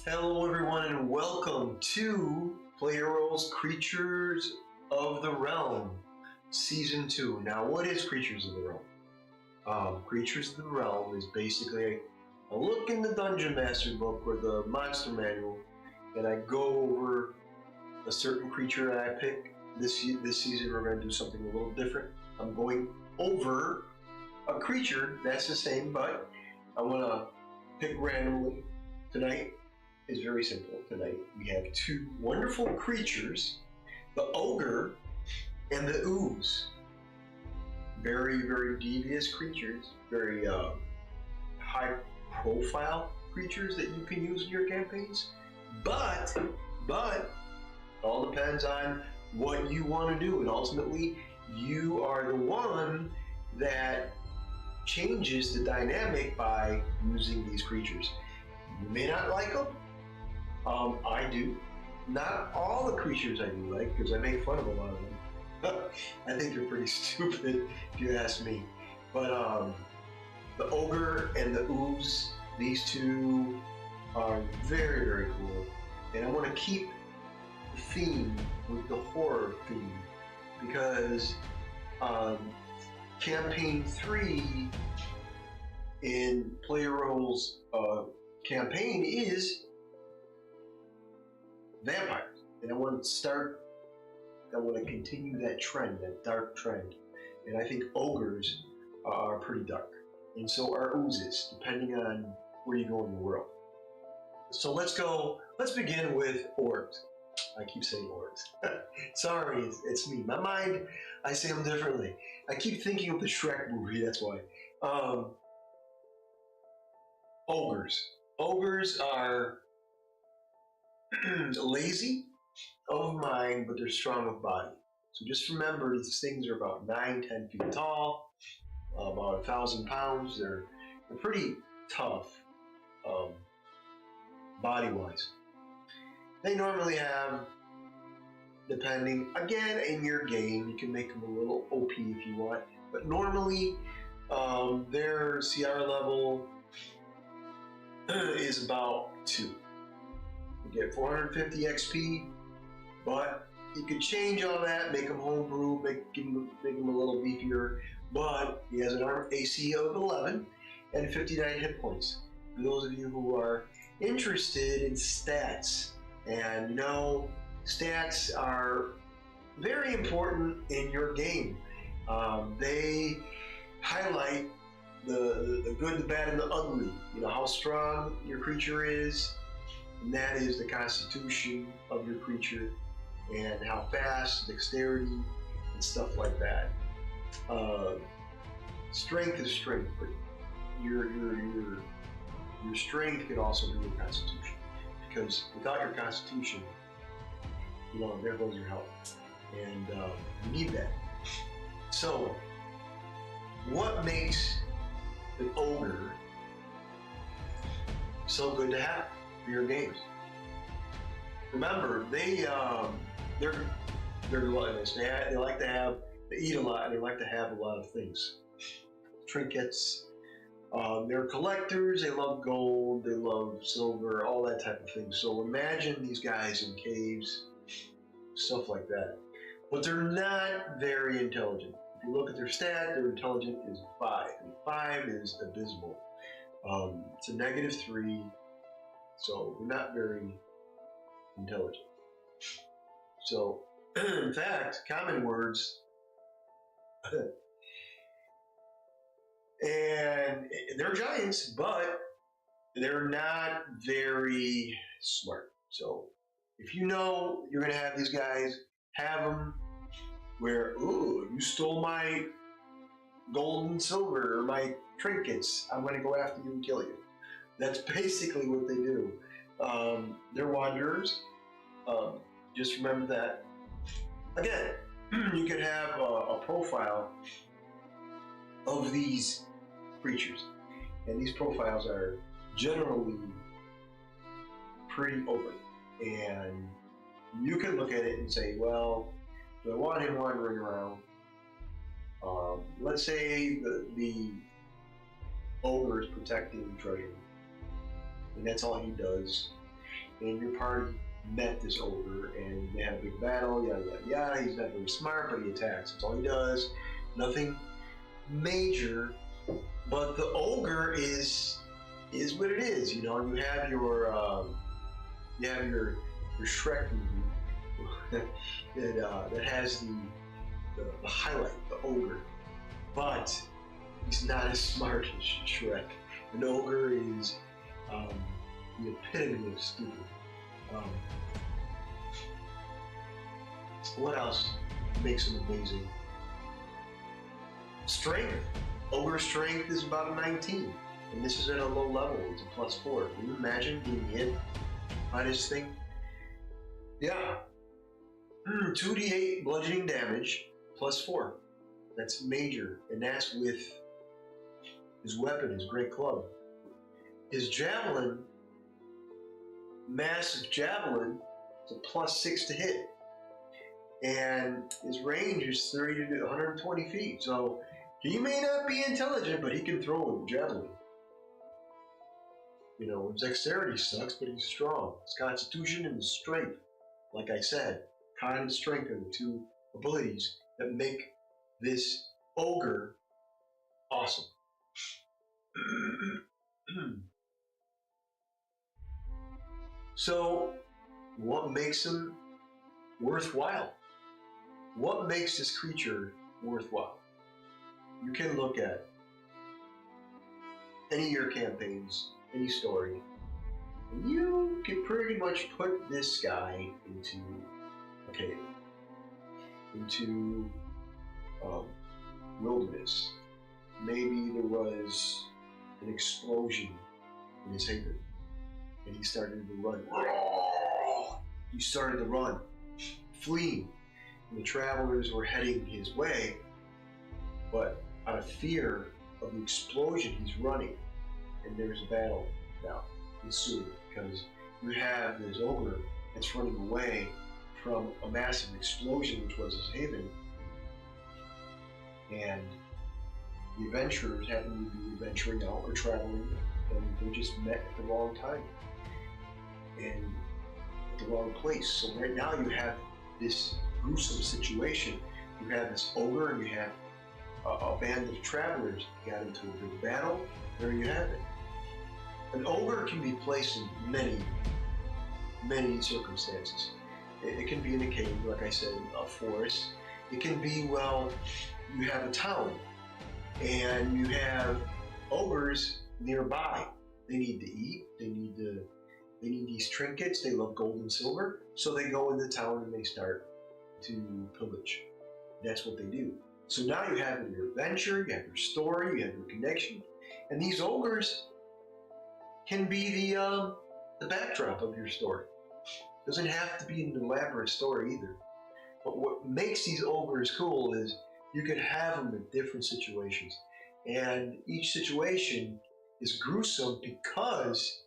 Hello everyone and welcome to Playerole's Creatures of the Realm Season 2. Now what is Creatures of the Realm? Creatures of the Realm is basically a look in the Dungeon Master book or the Monster Manual, and I go over a certain creature and I pick. This season we're going to do something a little different. I'm going over a creature that's the same, but I want to pick randomly. Tonight is very simple. Tonight we have two wonderful creatures, the Ogre and the Ooze. Very, very devious creatures, very high profile creatures that you can use in your campaigns. But it all depends on what you want to do, and ultimately you are the one that changes the dynamic by using these creatures. You may not like them. I do. Not all the creatures I do like, because I make fun of a lot of them. I think they're pretty stupid, if you ask me. But the Ogre and the Ooze, these two are very, very cool. And I want to keep the theme with the horror theme, because Campaign 3 in Playerole's campaign is vampires, and I want to continue that trend, that dark trend, and I think ogres are pretty dark, and so are oozes, depending on where you go in the world. So let's begin with orgs. I keep saying orgs. Sorry, it's me. My mind, I say them differently. I keep thinking of the Shrek movie, that's why. Ogres are lazy of mind, but they're strong of body. So just remember, these things are about 9-10 feet tall, about 1,000 pounds. They're pretty tough, body-wise. They normally have, depending, again, in your game, you can make them a little OP if you want, but normally their CR level is about 2. You get 450 XP, but you could change all that, make him homebrew, make him a little beefier, but he has an AC of 11 and 59 hit points. For those of you who are interested in stats, and you know, stats are very important in your game. They highlight the good, the bad, and the ugly. You know, how strong your creature is, and that is the constitution of your creature, and how fast, dexterity, and stuff like that. Strength is strength, but your strength can also be your constitution, because without your constitution, you know, there goes your health, and you need that. So, what makes an ogre so good to have for your games? Remember, they're gluttonous. They like to have, they eat a lot, and they like to have a lot of things. Trinkets. They're collectors. They love gold. They love silver. All that type of thing. So imagine these guys in caves, stuff like that. But they're not very intelligent. If you look at their stat, their intelligence is 5, and 5 is abysmal. It's a -3, so they're not very intelligent. So, in fact, common words, and they're giants, but they're not very smart. So, if you know you're going to have these guys, have them where, ooh, you stole my gold and silver or my trinkets, I'm going to go after you and kill you. That's basically what they do. They're wanderers. Just remember that. Again, you can have a profile of these creatures, and these profiles are generally pretty open, and you can look at it and say, well, do I want him wandering around? Let's say the ogre is protecting treasure, and that's all he does. and your party met this ogre, and they had a big battle, yada yada yada. He's not very smart, but he attacks. That's all he does. Nothing major, but the ogre is what it is. You know, you have your Shrek movie that has the highlight, the ogre, but he's not as smart as Shrek. An ogre is the epitome of stupid. What else makes him amazing? Strength. Ogre strength is about a 19, and this is at a low level. It's a +4. Can you imagine being hit by this thing? Yeah. 2d8 bludgeoning damage +4. That's major, and that's with his weapon, his great club. His javelin, massive javelin, is a +6 to hit. And his range is 30 to 120 feet. So he may not be intelligent, but he can throw a javelin. You know, his dexterity sucks, but he's strong. His constitution and his strength, like I said, con and strength are the two abilities that make this ogre awesome. So, what makes him worthwhile? What makes this creature worthwhile? You can look at any of your campaigns, any story, and you can pretty much put this guy into a cave, into wilderness. Maybe there was an explosion in his haven, and he started to run. He started to run, fleeing. And the travelers were heading his way, but out of fear of the explosion, he's running. And there's a battle now ensuing because you have this ogre that's running away from a massive explosion, which was his haven. And the adventurers happen to be adventuring out or traveling, and they just met at the wrong time and at the wrong place. So right now you have this gruesome situation. You have this ogre and you have a band of travelers got into a big battle. There you have it. An ogre can be placed in many circumstances. It can be in a cave, like I said, a forest. It can be, well, you have a town and you have ogres nearby. They need to eat, they need these trinkets, they love gold and silver, so they go into town and they start to pillage. That's what they do. So now you have your adventure, you have your story, you have your connection, and these ogres can be the backdrop of your story. It doesn't have to be an elaborate story either. But what makes these ogres cool is you can have them in different situations, and each situation is gruesome because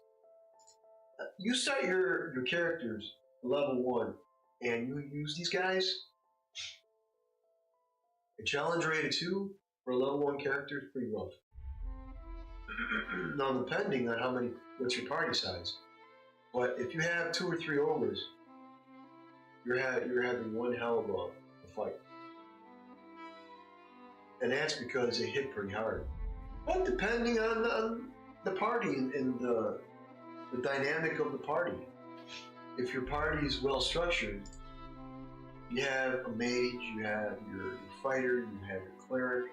you start your characters level 1 and you use these guys. A challenge rated 2 for a level 1 character is pretty rough. Now, depending on what's your party size, but if you have 2 or 3 ogres, you're having one hell of a fight, and that's because they hit pretty hard. But depending on the party and the dynamic of the party, if your party is well structured, you have a mage, you have your fighter, you have your cleric,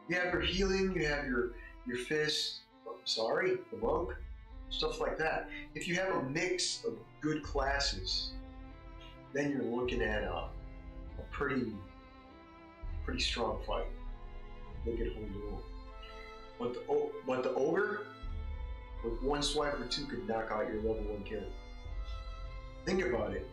you have your healing, you have your fist, the monk, stuff like that. If you have a mix of good classes, then you're looking at a pretty strong fight. They can hold their own. But the ogre, with one swipe or 2, could knock out your level 1 character. Think about it.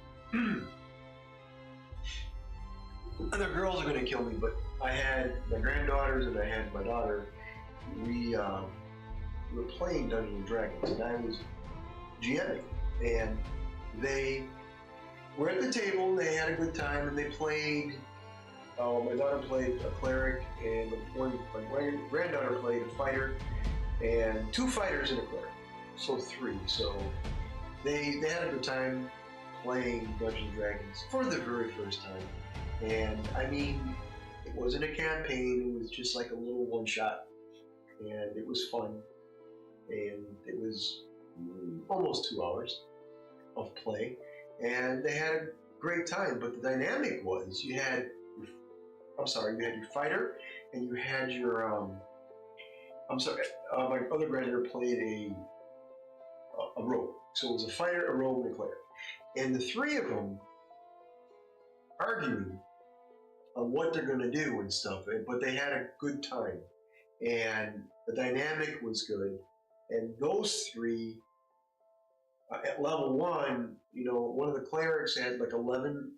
Other girls are going to kill me, but I had my granddaughters and I had my daughter. We were playing Dungeons and Dragons, and I was GMing, and they were at the table and they had a good time, and they played. My daughter played a cleric, and my granddaughter played a fighter, and 2 fighters and a cleric, so 3. So they had a good time playing Dungeons and Dragons for the very first time. And I mean, it wasn't a campaign, it was just like a little one shot. And it was fun. And it was almost 2 hours of play. And they had a great time. But the dynamic was you had your fighter and you had your my other brother played a rogue. So it was a fighter, a rogue, and a cleric. And the three of them arguing on what they're going to do and stuff, but they had a good time. And the dynamic was good. And those three, at level 1, one of the clerics had like 11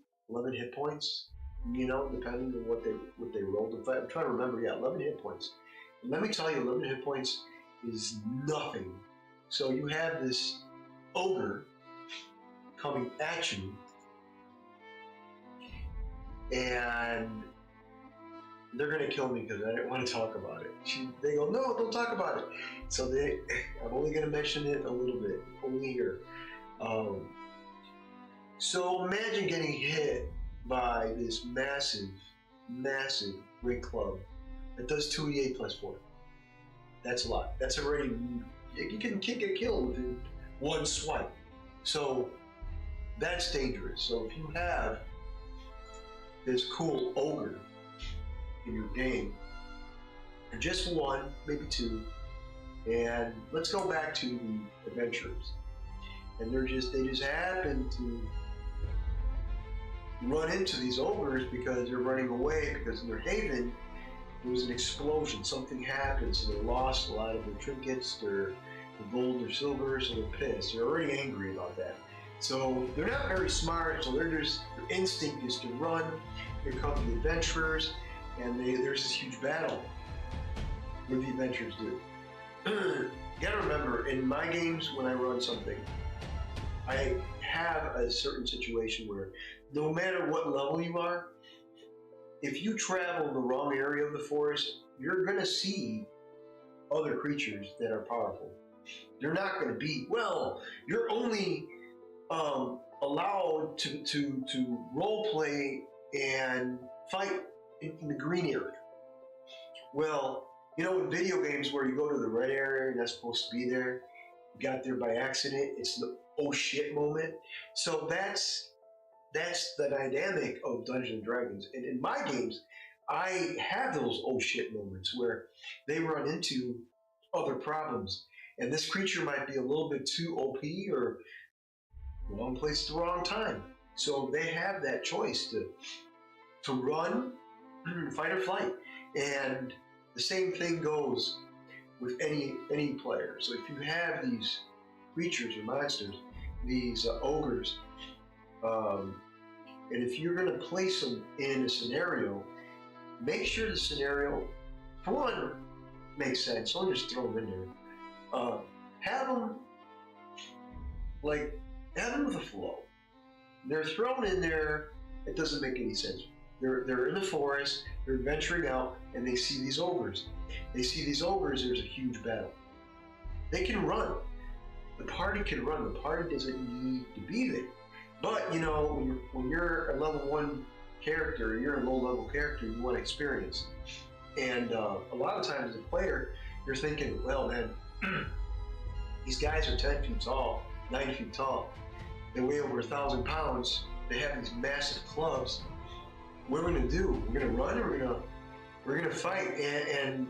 hit points, depending on what they rolled. I'm trying to remember, 11 hit points. And let me tell you, 11 hit points is nothing. So you have this ogre coming at you, and they're going to kill me because I didn't want to talk about it. They go, no, don't talk about it. So I'm only going to mention it a little bit, only here. So imagine getting hit by this massive great club that does 2d8 plus 4. That's a lot. That's already, you can get killed within one swipe. So that's dangerous. So if you have this cool ogre in your game, or just one, maybe two, and let's go back to the adventurers. And they just happen to run into these ogres because they're running away, because in their haven there was an explosion, something happened, so they lost a lot of their trinkets, their gold or silver, so they're pissed. They're already angry about that. So they're not very smart, so their instinct is to run. Here come the adventurers, and there's this huge battle. What do the adventurers do? You gotta remember, in my games, when I run something, I have a certain situation where no matter what level you are, if you travel the wrong area of the forest, you're going to see other creatures that are powerful. They're not going to be, you're only allowed to role play and fight in the green area. Well, in video games where you go to the red area, you're not supposed to be there, you got there by accident, it's the oh shit moment. So that's the dynamic of Dungeons & Dragons. And in my games, I have those oh shit moments where they run into other problems. And this creature might be a little bit too OP or wrong place at the wrong time. So they have that choice to run, fight or flight. And the same thing goes with any player. So if you have these creatures or monsters, these ogres, and if you're going to place them in a scenario, make sure the scenario, for one, makes sense. Don't just throw them in there. Have them with a flow. They're thrown in there. It doesn't make any sense. They're in the forest. They're venturing out, and they see these ogres. There's a huge battle. They can run. The party can run. The party doesn't need to be there. But, when you're a level 1 character, you're a low-level character, you want experience. And a lot of times as a player, you're thinking, well, man, these guys are 10 feet tall, 9 feet tall. They weigh over 1,000 pounds. They have these massive clubs. What are we going to do? We're going to run, or we're going to fight? And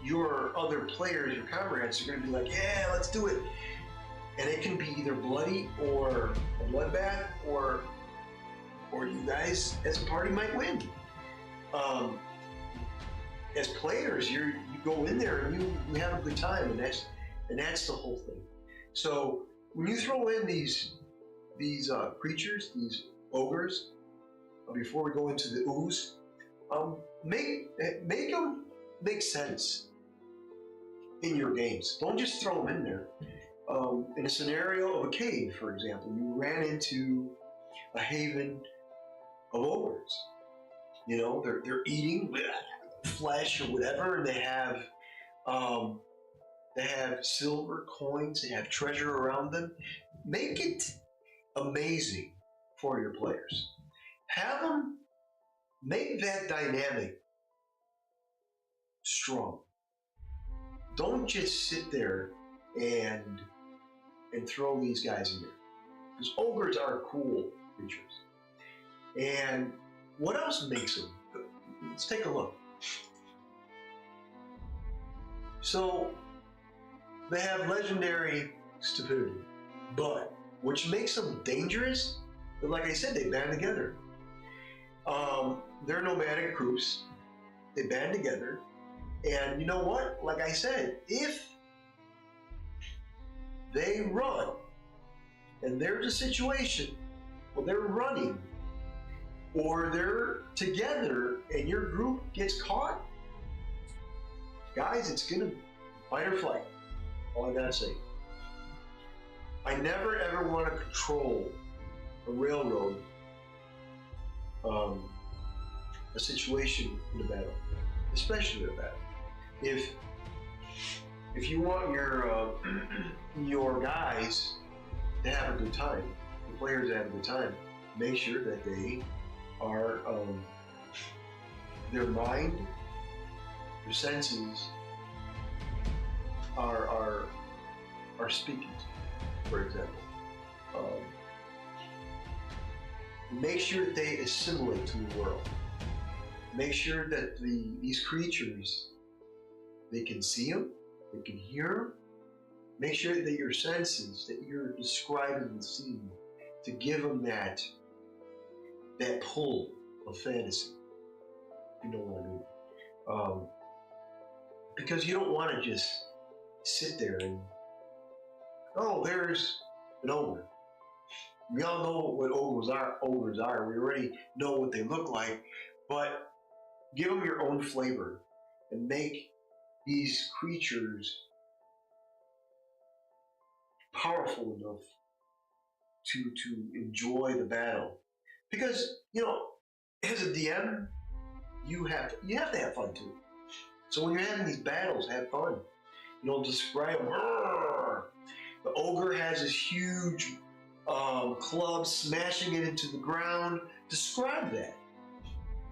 your other players, your comrades, are going to be like, yeah, let's do it. And it can be either bloody or a bloodbath, or you guys as a party might win. As players, you go in there and you have a good time, and that's the whole thing. So when you throw in these creatures, these ogres, before we go into the ooze, make them make sense in your games. Don't just throw them in there. In a scenario of a cave, for example, you ran into a haven of ogres. They're eating flesh or whatever, and they have that have silver coins, that have treasure around them. Make it amazing for your players. Have them make that dynamic strong. Don't just sit there and throw these guys in there. Because ogres are cool creatures. And what else makes them? Let's take a look. So they have legendary stupidity, but which makes them dangerous. But like I said, they band together. They're nomadic groups. They band together, and you know what? Like I said, if they run, and there's a situation where they're running, or they're together, and your group gets caught, guys, it's gonna fight or flight. All I gotta say. I never ever want to control a railroad, a situation in a battle, especially in a battle. If you want your guys to have a good time, the players to have a good time, make sure that they are their mind, their senses are speaking. For example, make sure that they assimilate to the world. Make sure that these creatures, they can see them, they can hear them. Make sure that your senses, that you're describing the scene, to give them that pull of fantasy. You know what I mean? Because you don't want to just sit there and, oh, there's an ogre. We all know what ogres are. We already know what they look like, but give them your own flavor and make these creatures powerful enough to enjoy the battle. Because, you know, as a DM, you have to have fun too. So when you're having these battles, have fun. You know, describe them. The ogre has this huge club, smashing it into the ground. Describe that.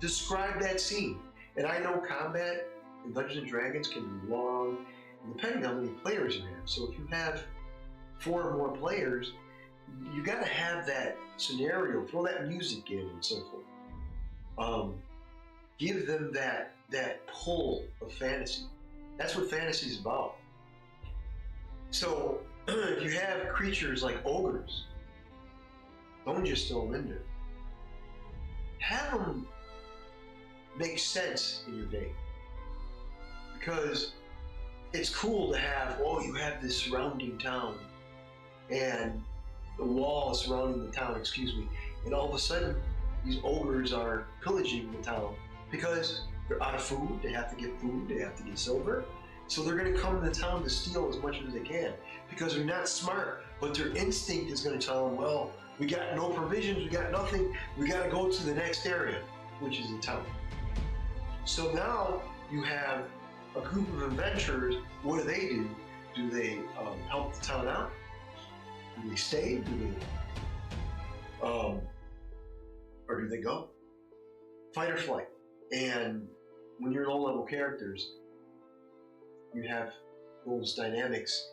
Describe that scene. And I know combat in Dungeons & Dragons can be long, depending on how many players you have. So if you have 4 or more players, you got to have that scenario, throw that music in and so forth. Give them that pull of fantasy. That's what fantasy is about. So if you have creatures like ogres, don't just throw them in there. Have them make sense in your game. Because it's cool to have, you have this surrounding town and the wall surrounding the town, and all of a sudden these ogres are pillaging the town because they're out of food, they have to get food, they have to get silver, so they're going to come to the town to steal as much as they can because they're not smart, but their instinct is going to tell them, well, we got no provisions, we got nothing, we got to go to the next area, which is the town. So now you have a group of adventurers. What do? Do they help the town out? Do they stay? Or do they go? Fight or flight. And when you're low-level characters, you have those dynamics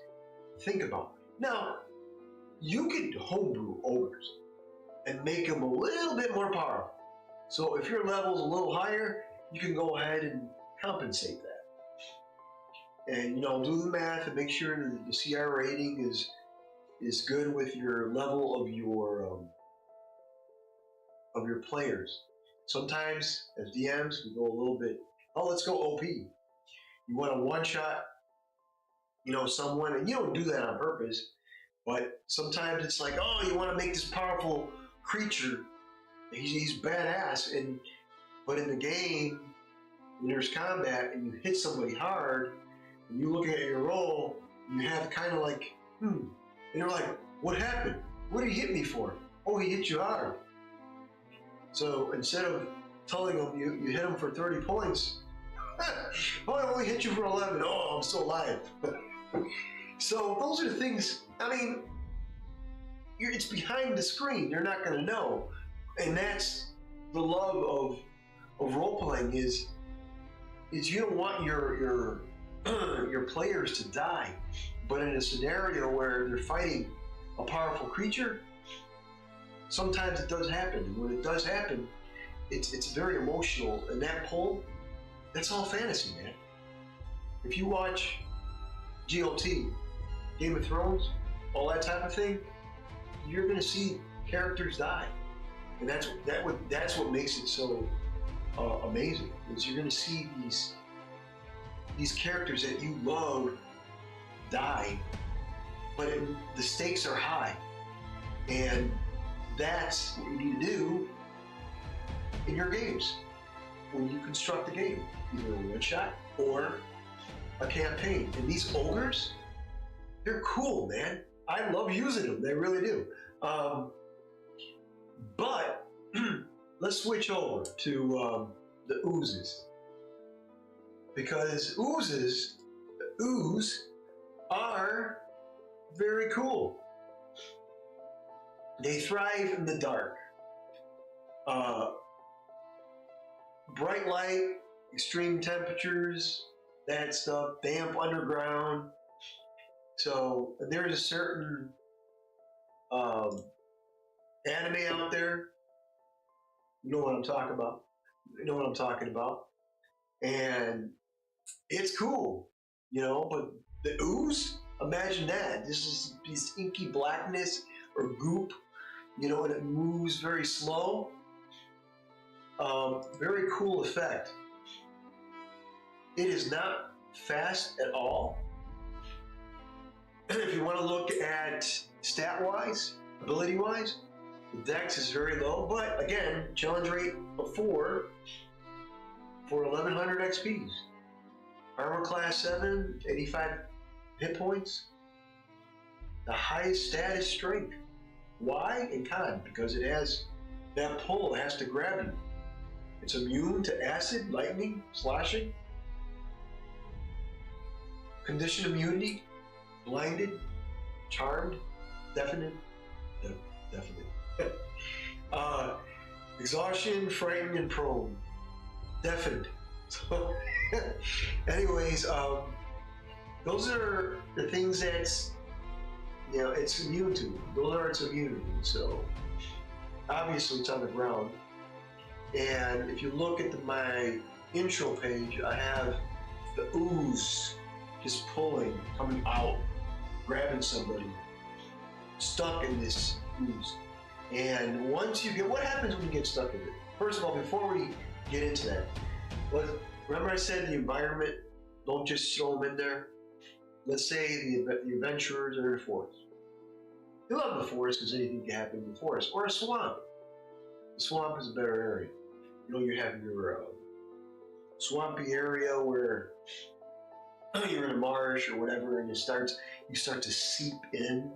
to think about. Now, you could homebrew ogres and make them a little bit more powerful. So if your level's a little higher, you can go ahead and compensate that. And do the math and make sure that the CR rating is good with your level of your players. Sometimes as DMs we go a little bit, let's go OP. You want to one-shot someone, and you don't do that on purpose, but sometimes it's like, you want to make this powerful creature, he's badass, but in the game when there's combat and you hit somebody hard and you're looking at your roll, you have kind of like, and you're like, what happened? What did he hit me for? Oh, he hit you hard. So instead of telling him you hit him for 30 points, I only hit you for 11. Oh, I'm still alive. So those are the things. I mean, it's behind the screen. You're not going to know, and that's the love of role playing. Is you don't want your your players to die, but in a scenario where they're fighting a powerful creature, sometimes it does happen. And when it does happen, it's very emotional. And that pull, that's all fantasy, man. If you watch GOT, Game of Thrones, all that type of thing, you're going to see characters die, and that's what makes it so amazing. Is you're going to see these characters that you love die, but the stakes are high, and that's what you need to do in your games when you construct a game, either a one shot or a campaign. And these ogres, they're cool, man. I love using them. They really do. But let's switch over to the oozes, because ooze are very cool. They thrive in the dark. Bright light, extreme temperatures, that stuff, damp underground. So there's a certain anime out there. You know what I'm talking about. And it's cool, but the ooze, imagine that. This is this inky blackness or goop, and it moves very slow. Very cool effect. It is not fast at all. If you want to look at stat-wise, ability-wise, the dex is very low, but again, challenge rate of 4 for 1100 XPs. Armor class 7, 85 hit points. The highest stat is strength. Why? And con, because it has that pull, it has to grab you. It's immune to acid, lightning, slashing. Condition immunity, blinded, charmed, deafened. Exhaustion, frightened, and prone. Deafened. So, anyways, those are the things that's, it's immune to. Those are its immunity. So, obviously, it's on the ground. And if you look at my intro page, I have the ooze just pulling, coming out, grabbing somebody, stuck in this ooze. And once you get, what happens when you get stuck in it? First of all, before we get into that, remember I said the environment, don't just throw them in there. Let's say the adventurers are in a forest. You love the forest because anything can happen in the forest, or a swamp. The swamp is a better area. You have your swampy area where you're in a marsh or whatever, and you start to seep in.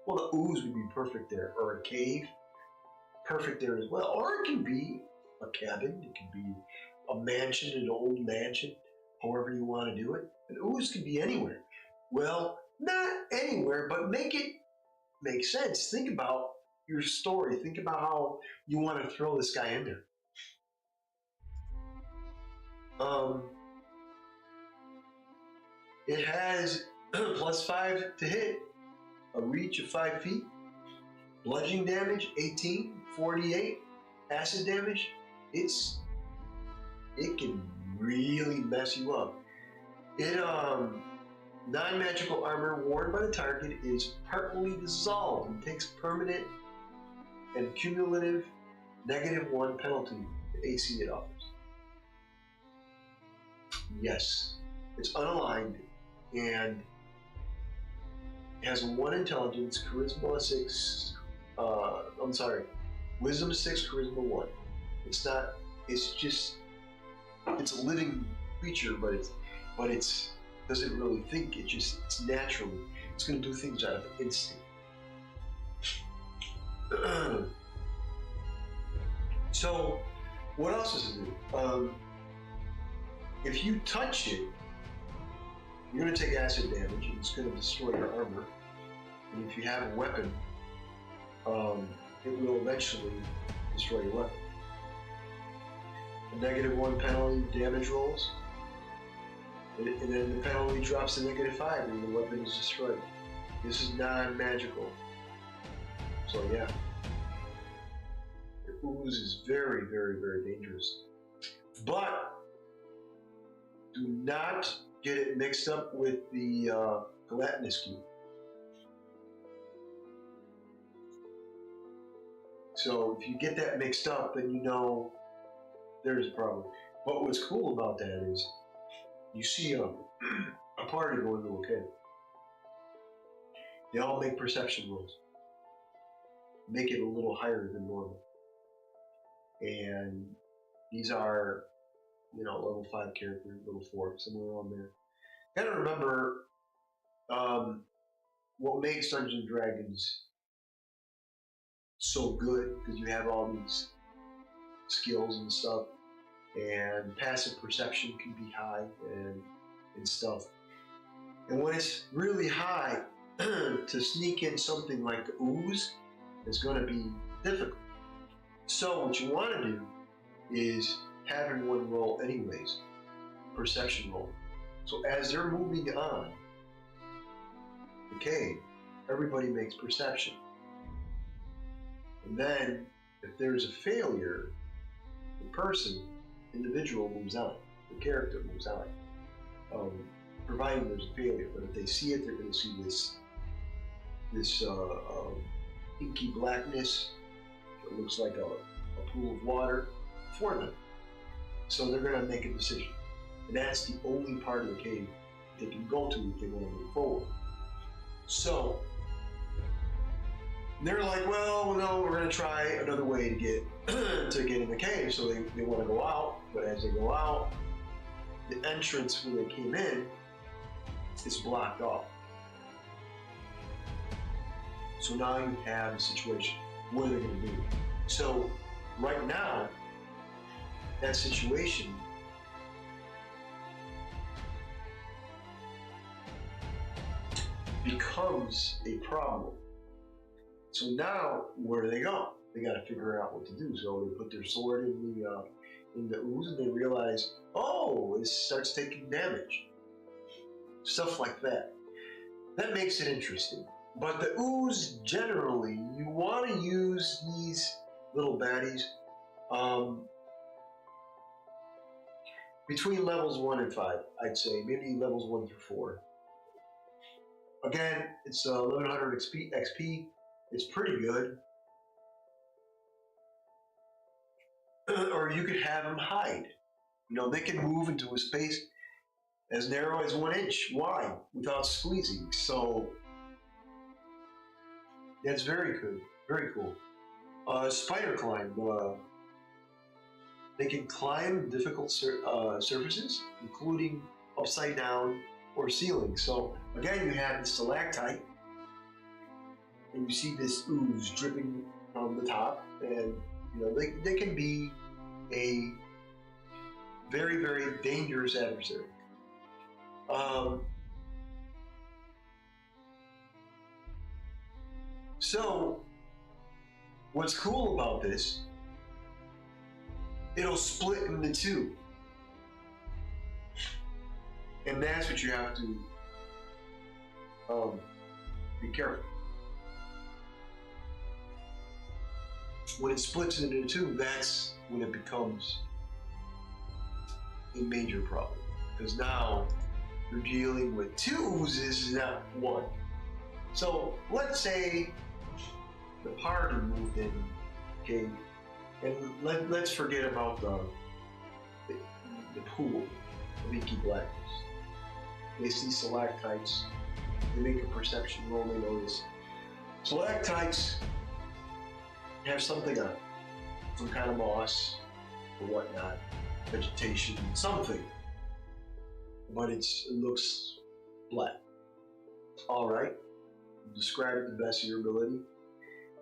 Well, the ooze would be perfect there, or a cave, perfect there as well. Or it can be a cabin, it can be a mansion, an old mansion, however you want to do it. An ooze can be anywhere. Well, not anywhere, but make it make sense. Think about your story. Think about how you want to throw this guy in there. It has +5 to hit, a reach of 5 feet, bludgeoning damage 18, 48, acid damage. It can really mess you up. Non-magical armor worn by the target is partly dissolved and takes permanent and cumulative -1 penalty to AC it offers. Yes, it's unaligned and it has 1 intelligence, charisma 6. Wisdom 6, charisma 1. It's not. It's just. It's a living creature, but it's doesn't really think. It's natural. It's going to do things out of instinct. So, what else does it do? If you touch it, you're going to take acid damage, and it's going to destroy your armor. And if you have a weapon, it will eventually destroy your weapon. A -1 penalty damage rolls, and then the penalty drops to -5, and the weapon is destroyed. This is non-magical. So yeah, the ooze is very, very, very dangerous. But do not get it mixed up with the gelatinous cube. So if you get that mixed up, then you know there's a problem. But what's cool about that is you see a party going to a cave. They all make perception rolls. Make it a little higher than normal. And these are, level 5 characters, level 4, somewhere around there. Gotta remember what makes Dungeons & Dragons so good, because you have all these skills and stuff, and passive perception can be high and stuff. And when it's really high, to sneak in something like the ooze is going to be difficult. So what you want to do is have everyone roll anyways, perception roll. So as they're moving on the cave, everybody makes perception. And then if there's a failure, the individual moves on, the character moves on, providing there's a failure. But if they see it, they're going to see this inky blackness that looks like a pool of water for them. So they're going to make a decision. And that's the only part of the cave they can go to if they want to move forward. So they're like, well, no, we're going to try another way to get in the cave. So they want to go out, but as they go out, the entrance where they came in is blocked off. So now you have a situation. What are they going to do? So right now, that situation becomes a problem. So now, where do they go? They got to figure out what to do. So they put their sword in the ooze, and they realize, oh, it starts taking damage. Stuff like that. That makes it interesting. But the ooze, generally, you want to use these little baddies between levels 1 and 5, I'd say. Maybe levels 1 through 4. Again, it's 1100 XP. It's pretty good. Or you could have them hide. They can move into a space as narrow as 1 inch wide without squeezing. So that's very good, very cool. Spider climb. They can climb difficult surfaces, including upside down or ceiling. So again, you have the stalactite, and you see this ooze dripping from the top, and they can be a very, very dangerous adversary. So what's cool about this, it'll split into 2. And that's what you have to be careful. When it splits into 2, that's when it becomes a major problem. Because now you're dealing with 2 oozes, not 1. So let's say the party moved in, okay, and let's forget about the pool of inky blackness. They see stalactites. They make a perception roll. They notice stalactites have something on it, some kind of moss or whatnot, vegetation, something, but it looks black. All right, describe it the best of your ability.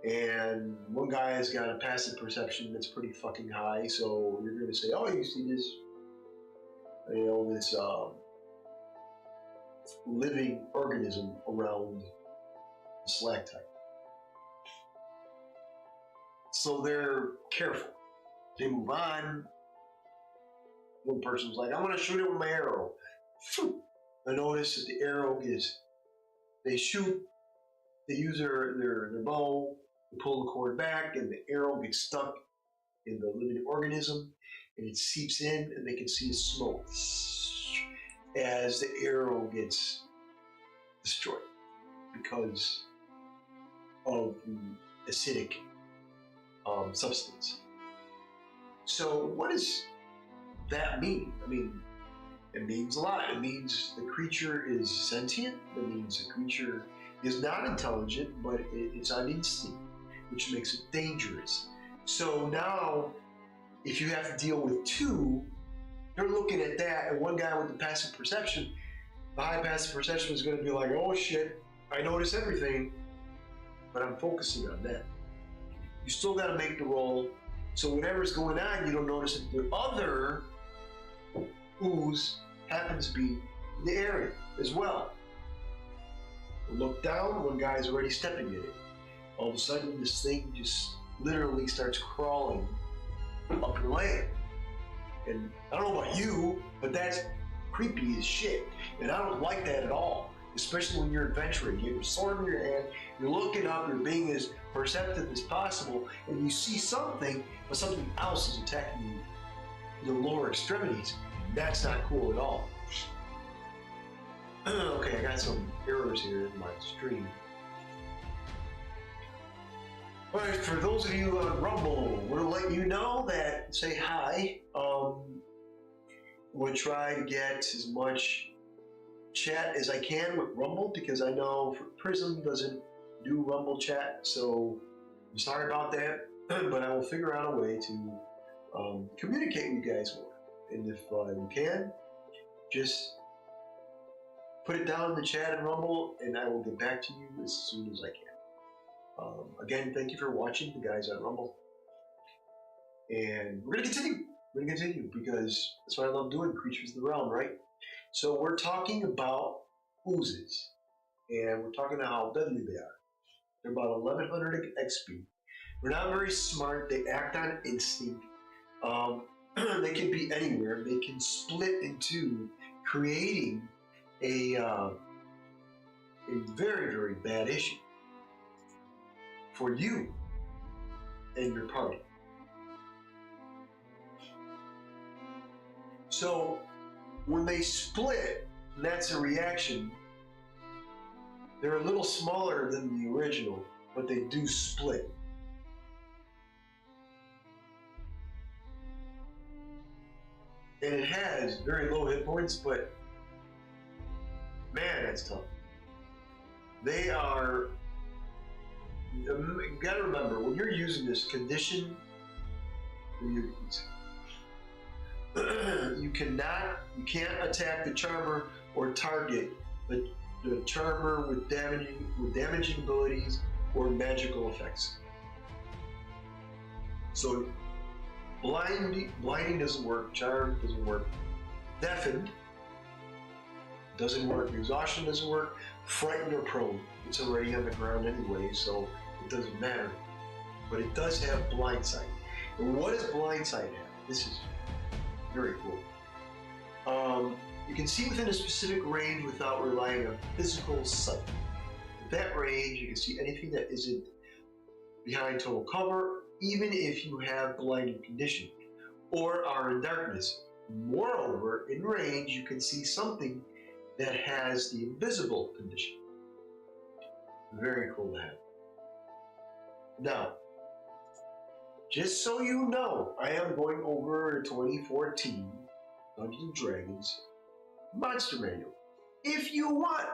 And one guy has got a passive perception that's pretty fucking high, so you're going to say, oh, you see this, this living organism around the stalactite. So they're careful. They move on. One person's like, I'm going to shoot it with my arrow. I notice that the arrow they shoot, they use their bow, they pull the cord back, and the arrow gets stuck in the living organism, and it seeps in, and they can see the smoke as the arrow gets destroyed because of the acidic substance. So what does that mean? I mean, it means a lot. It means the creature is sentient. It means the creature is not intelligent, but it's on instinct, which makes it dangerous. So now, if you have to deal with two, they're looking at that, and one guy with the passive perception, the high passive perception is going to be like, oh shit, I notice everything, but I'm focusing on that. You still got to make the roll, so whatever's going on, you don't notice it. The other ooze happens to be in the area as well. Look down, one guy's already stepping in it. All of a sudden, this thing just literally starts crawling up your leg. And I don't know about you, but that's creepy as shit. And I don't like that at all, especially when you're adventuring. You have your sword in your hand, you're looking up, you're being as perceptive as possible, and you see something, but something else is attacking you in the lower extremities. That's not cool at all. Okay, I got some errors here in my stream. Alright, for those of you on Rumble, we'll let you know that, say hi. We'll try to get as much chat as I can with Rumble, because I know Prism doesn't do Rumble chat, so I'm sorry about that, but I will figure out a way to communicate with you guys more. And if you can, just put it down in the chat and Rumble, and I will get back to you as soon as I can. Again, thank you for watching, the guys on Rumble. And we're going to continue. We're going to continue because that's what I love doing, Creatures of the Realm, right? So we're talking about oozes. And we're talking about how deadly they are. They're about 1100 XP. They're not very smart. They act on instinct. They can be anywhere. They can split into creating a very, very bad issue for you and your party. So when they split, and that's a reaction, they're a little smaller than the original, but they do split. And it has very low hit points, but man, that's tough. They are, you gotta remember, when you're using this condition, you can't attack the charmer or target the charmer with damaging abilities or magical effects. So blinding doesn't work, charm doesn't work, deafened doesn't work, exhaustion doesn't work, frightened or prone. It's already on the ground anyway, so it doesn't matter. But it does have blind sight. And what does blind sight have? This is very cool. You can see within a specific range without relying on physical sight. With that range, you can see anything that isn't behind total cover, even if you have blinding condition or are in darkness. Moreover, in range, you can see something that has the invisible condition. Very cool to have. Now, just so you know, I am going over 2014 Dungeons and Dragons Monster Manual. If you want,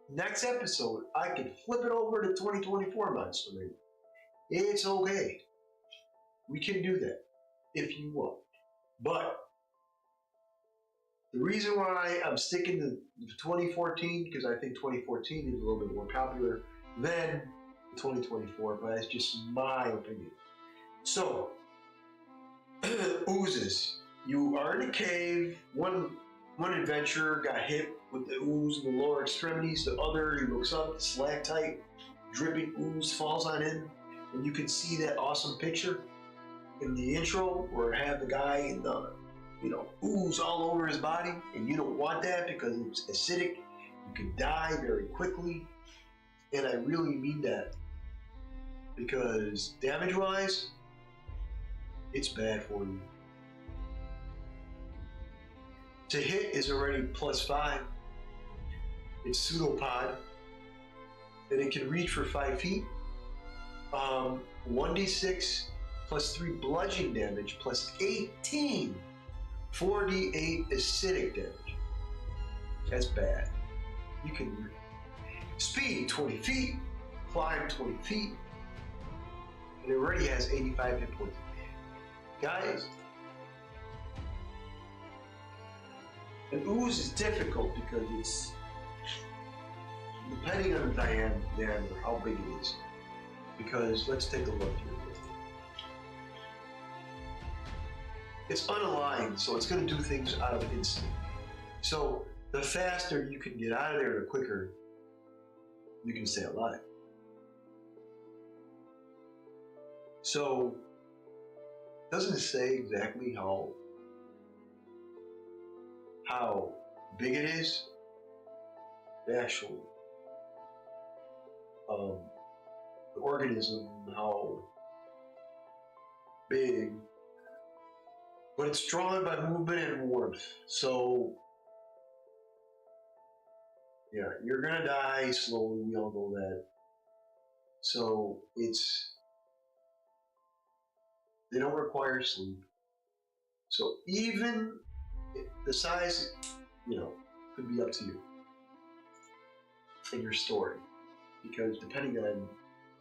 next episode, I could flip it over to 2024 Monster Manual. It's okay. We can do that if you want. But the reason why I'm sticking to 2014, because I think 2014 is a little bit more popular than 2024, but that's just my opinion. So, oozes. You are in a cave. One One adventurer got hit with the ooze in the lower extremities. The other, he looks up, stalactite, dripping ooze falls on him. And you can see that awesome picture in the intro where it had the guy in the, ooze all over his body. And you don't want that because it's acidic. You can die very quickly. And I really mean that. Because damage-wise, it's bad for you. To hit is already +5. It's pseudopod, and it can reach for 5 feet. 1d6 +3 bludgeoning damage +18, 4d8 acidic damage. That's bad. You can speed 20 feet, climb 20 feet, and it already has 85 hit points. Guys, an ooze is difficult because it's depending on the diameter, how big it is. Because let's take a look here. It's unaligned, so it's going to do things out of instinct. So the faster you can get out of there, the quicker you can stay alive. So doesn't it say exactly how big it is? The actual the organism, how big, but it's drawn by movement and warmth. So yeah, you're gonna die slowly, we all know that. So they don't require sleep. So even the size, could be up to you in your story, because depending on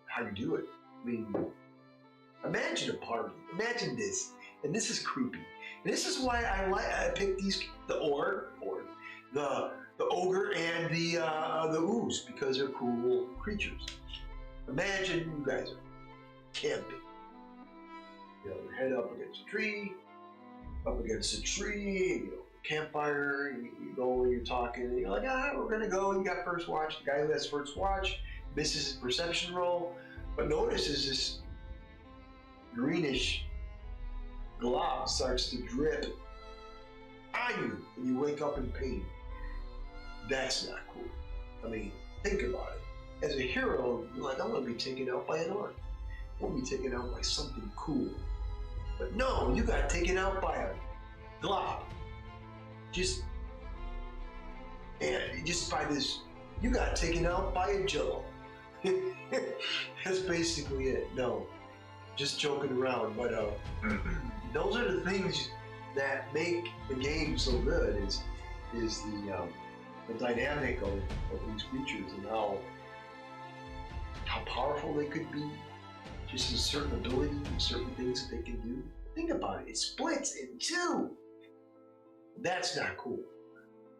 how you do it. I mean, imagine a party. Imagine this, and this is creepy. And this is why I picked the ogre and the ooze, because they're cool creatures. Imagine you guys are camping. Your head up against a tree, campfire, you go and you're talking, and you're like, we're gonna go, you got first watch. The guy who has first watch misses his perception roll, but notices this greenish glob starts to drip on you, and you wake up in pain. That's not cool. I mean, think about it. As a hero, you're like, I want to be taken out by an orc. I want to be taken out by something cool. But no, you got taken out by a glob. Just by this, you got taken out by a jello. That's basically it. No, just joking around. But those are the things that make the game so good. Is the dynamic of these creatures and how powerful they could be. Just in certain abilities and certain things that they can do. Think about it. It splits in two. That's not cool.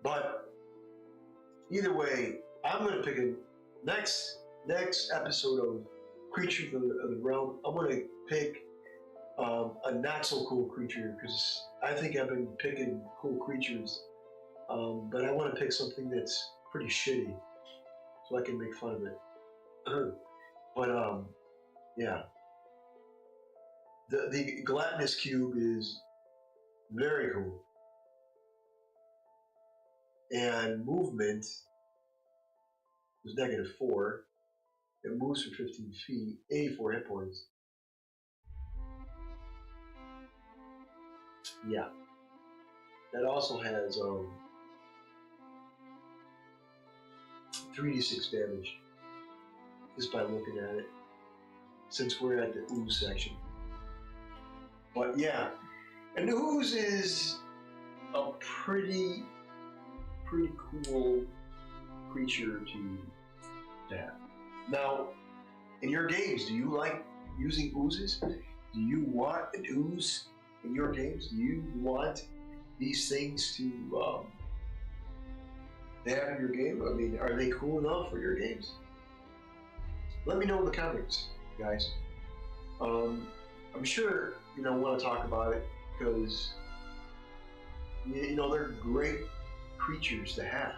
But either way, I'm going to pick a next episode of Creatures of the Realm. I'm going to pick a not so cool creature, because I think I've been picking cool creatures, but I want to pick something that's pretty shitty so I can make fun of it. But yeah, the gelatinous cube is very cool. And movement is -4. It moves for 15 feet, 84 hit points. Yeah. That also has 3d6 damage, just by looking at it, since we're at the ooze section. But yeah, an ooze is a pretty cool creature to have. Now, in your games, do you like using oozes? Do you want an ooze in your games? Do you want these things to have in your game? I mean, are they cool enough for your games? Let me know in the comments, guys. I'm sure want to talk about it, because they're great creatures to have.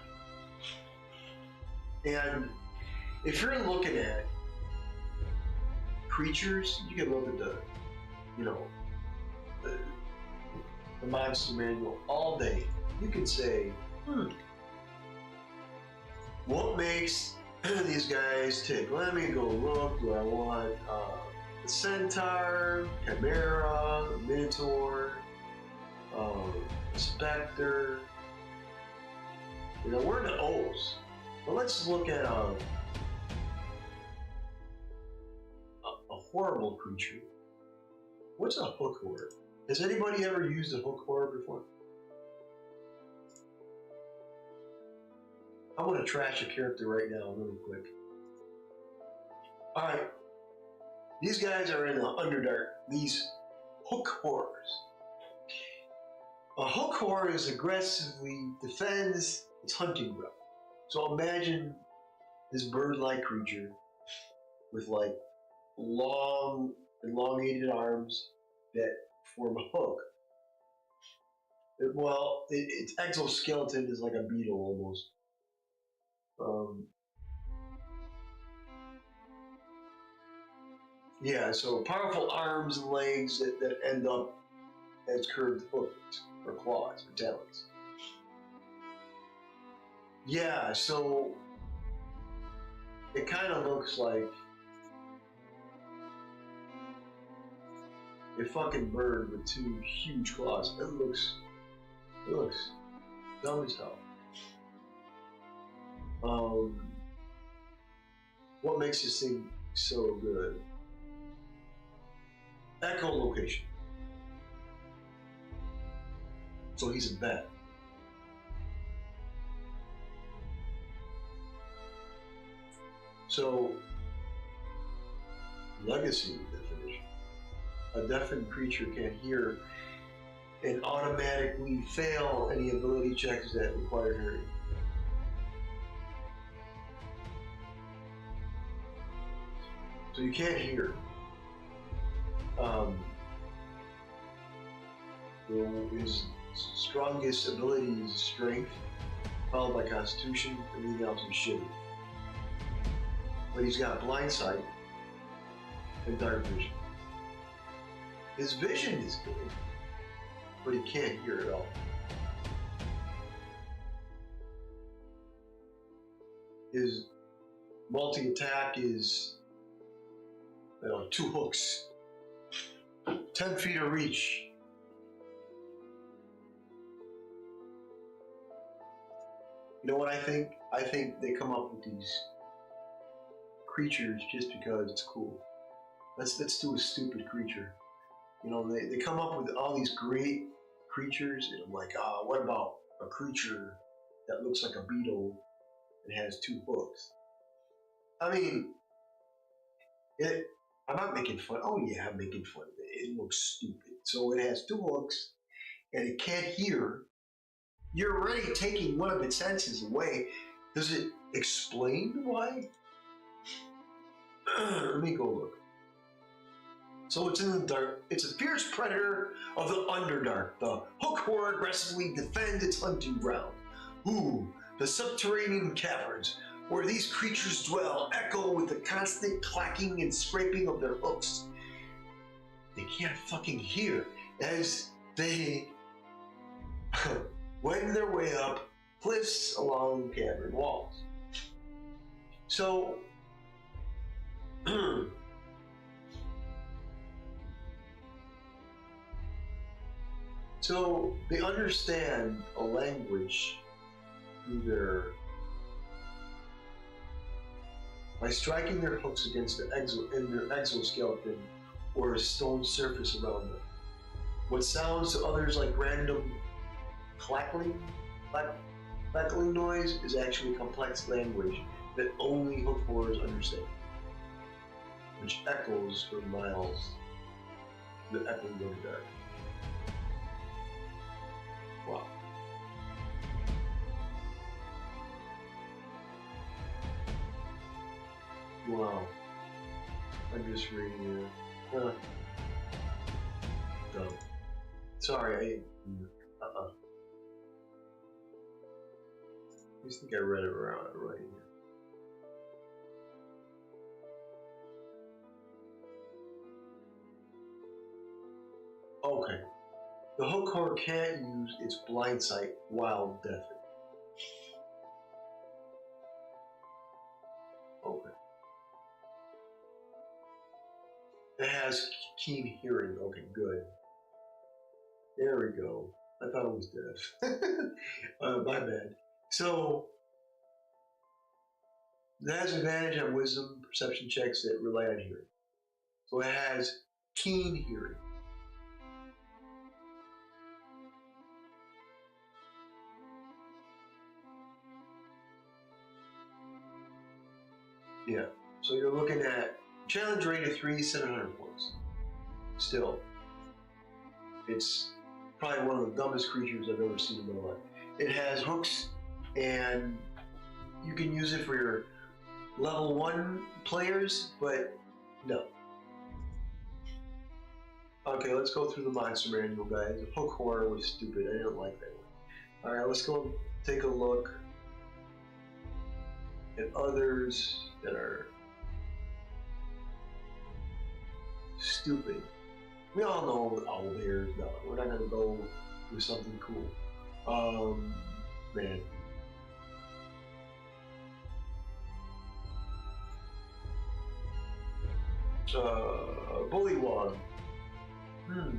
And if you're looking at creatures, you can look at the monster manual all day. You can say, what makes these guys tick? Let me go look. Do I want a centaur, chimera, a minotaur, a specter? We're in the O's. But let's look at a horrible creature. What's a hook horror? Has anybody ever used a hook horror before? I'm going to trash a character right now, really quick. Alright. These guys are in the Underdark. These hook horrors. A hook horror is aggressively defends its hunting ground. So imagine this bird-like creature with like long, elongated arms that form a hook. Its exoskeleton is like a beetle almost. So powerful arms and legs that end up as curved hooks or claws or talons. Yeah, so it kind of looks like a fucking bird with two huge claws. It looks dumb as hell. What makes this thing so good? Echolocation. So he's a bat. So, legacy definition. A deafened creature can hear and automatically fail any ability checks that require hearing. So you can't hear. His strongest ability is strength, followed by constitution, and everything else is shitty. But he's got blind sight and dark vision. His vision is good, but he can't hear at all. His multi-attack is 2 hooks, 10 feet of reach. You know what I think? I think they come up with these creatures just because it's cool. Let's do a stupid creature. They come up with all these great creatures, and I'm like, what about a creature that looks like a beetle and has 2 hooks? I mean, I'm not making fun. Oh yeah, I'm making fun of it. It looks stupid. So it has 2 hooks, and it can't hear. You're already taking one of its senses away. Does it explain why? Let me go look. So it's in the dark. It's a fierce predator of the Underdark. The hook horror aggressively defends its hunting ground. The subterranean caverns where these creatures dwell echo with the constant clacking and scraping of their hooks. They can't fucking hear as they wend their way up cliffs along cavern walls. So, they understand a language through by striking their hooks against their exoskeleton or a stone surface around them. What sounds to others like random clackling noise is actually complex language that only hook horrors understand, which echoes for miles the echoing Underdark. Wow. Wow. I'm just reading it. Dumb. Sorry, I think I read it right here. Okay. The hook horn can't use its blind sight while deafened. Okay. It has keen hearing. Okay, good. There we go. I thought it was deaf. My bad. So, it has advantage on wisdom perception checks that rely on hearing. So it has keen hearing. Yeah. So you're looking at challenge rate of 3, 700 points. Still, it's probably one of the dumbest creatures I've ever seen in my life. It has hooks, and you can use it for your level 1 players, but no. Okay, let's go through the monster manual, guys. The hook horn was stupid. I didn't like that one. Alright, let's go take a look at others that are stupid. We all know what owlbears are. We're not gonna go with something cool. Man. Bullywog.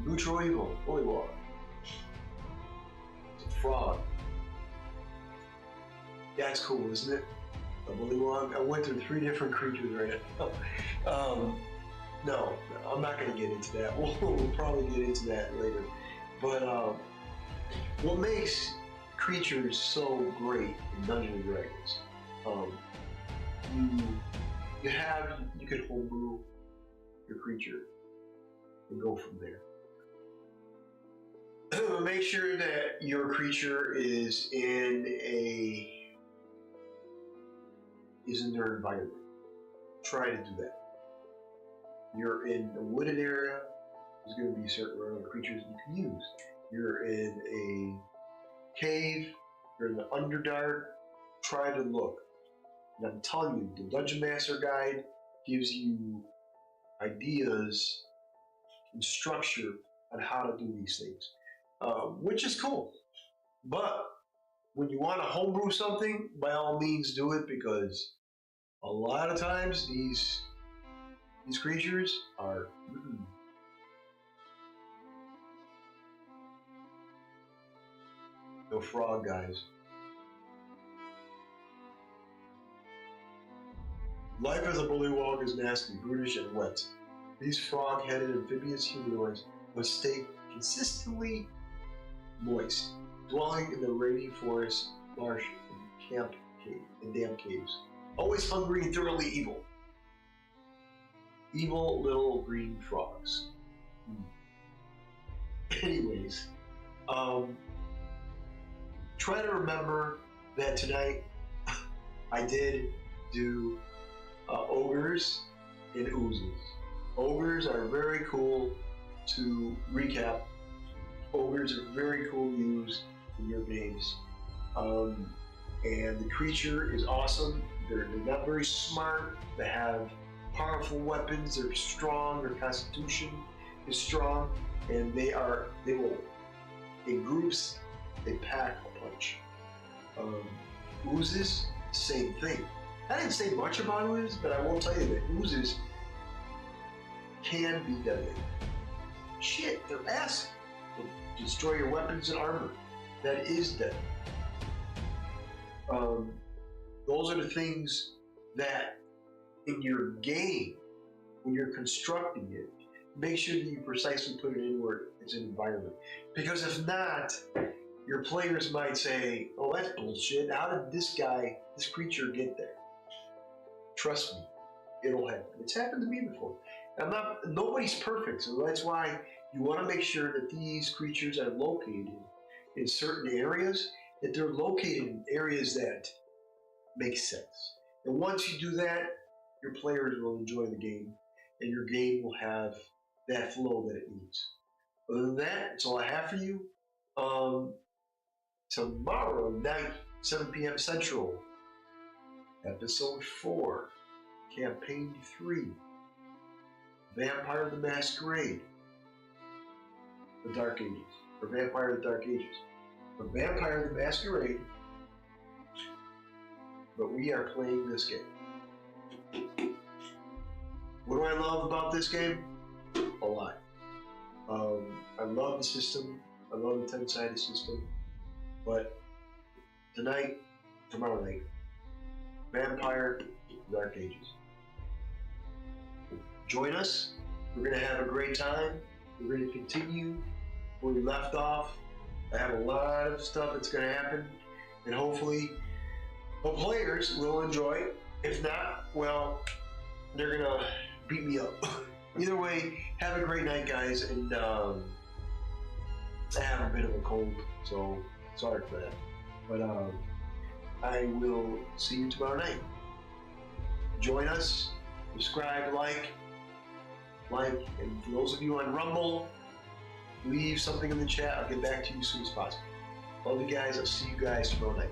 Neutral evil. Bullywog. It's a frog. That's cool, isn't it? A bullywog. I went through 3 different creatures right now. No, I'm not going to get into that. We'll probably get into that later. But what makes creatures so great in Dungeons and Dragons? You could homebrew your creature and go from there. Make sure that your creature is in their environment. Try to do that. You're in a wooded area, there's going to be a certain amount of creatures you can use. You're in a cave, you're in the Underdark, try to look. And I'm telling you, the Dungeon Master Guide gives you ideas and structure on how to do these things, which is cool. But when you want to homebrew something, by all means do it, because a lot of times these creatures are no frog guys. Life as a bullywog is nasty, brutish, and wet. These frog-headed amphibious humanoids must stay consistently moist, dwelling in the rainy forest, marsh, and damp caves. Always hungry and thoroughly evil. Evil little green frogs. Anyways, try to remember that tonight I did do ogres and oozes. Ogres are very cool. To recap, ogres are very cool to use in your games. And the creature is awesome. They're not very smart. They have powerful weapons. They're strong. Their constitution is strong, and they will, in groups, they pack a punch. Oozes, same thing. I didn't say much about oozes, but I will tell you that oozes can be deadly. Shit, they're acid. They'll destroy your weapons and armor. That is deadly. Those are the things that in your game, when you're constructing it, make sure that you precisely put it in where it's an environment. Because if not, your players might say, oh, that's bullshit. How did this creature get there? Trust me, it'll happen. It's happened to me before. Nobody's perfect, so that's why you want to make sure that these creatures are located in certain areas, that they're located in areas that make sense. And once you do that, your players will enjoy the game, and your game will have that flow that it needs. Other than that, that's all I have for you. Tomorrow night, 7 p.m. Central. Episode 4, Campaign 3, Vampire the Masquerade, the Dark Ages, or Vampire the Dark Ages. Or Vampire the Masquerade, but we are playing this game. What do I love about this game? A lot. I love the system. I love the 10-sided system. But tomorrow night, Vampire Dark Ages. Join us. We're going to have a great time. We're going to continue where we left off. I have a lot of stuff that's going to happen, and hopefully the players will enjoy it. If not, well, they're going to beat me up. Either way, have a great night, guys, and I have a bit of a cold, so sorry for that. But I will see you tomorrow night. Join us, subscribe, like, and for those of you on Rumble, leave something in the chat. I'll get back to you as soon as possible. Love you guys. I'll see you guys tomorrow night.